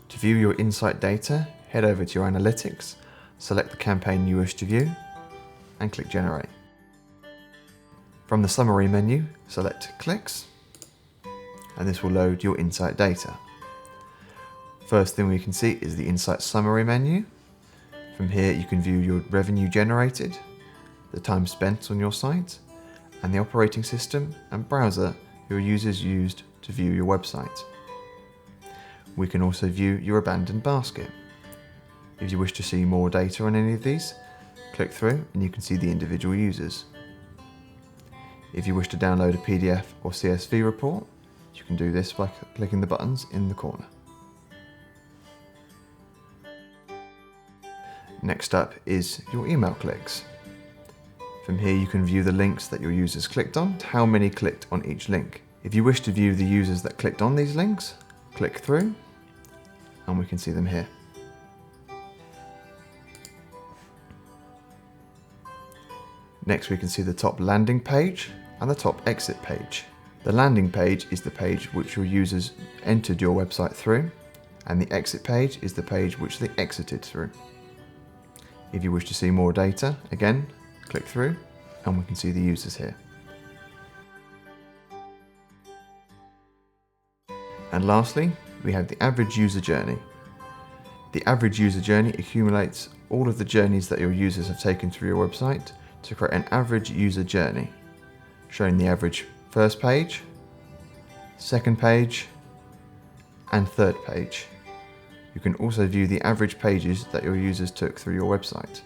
To view your Insight data, head over to your Analytics, select the campaign you wish to view, and click Generate. From the Summary menu, select Clicks, and this will load your Insight data. First thing we can see is the Insight Summary menu. From here you can view your revenue generated, the time spent on your site, and the operating system and browser your users used to view your website. We can also view your abandoned basket. If you wish to see more data on any of these, click through and you can see the individual users. If you wish to download a PDF or CSV report, you can do this by clicking the buttons in the corner. Next up is your email clicks. From here you can view the links that your users clicked on, how many clicked on each link. If you wish to view the users that clicked on these links, click through and we can see them here. Next we can see the top landing page and the top exit page. The landing page is the page which your users entered your website through, and the exit page is the page which they exited through. If you wish to see more data, again, click through and we can see the users here. And lastly, we have the average user journey. The average user journey accumulates all of the journeys that your users have taken through your website to create an average user journey, showing the average first page, second page, and third page. You can also view the average pages that your users took through your website.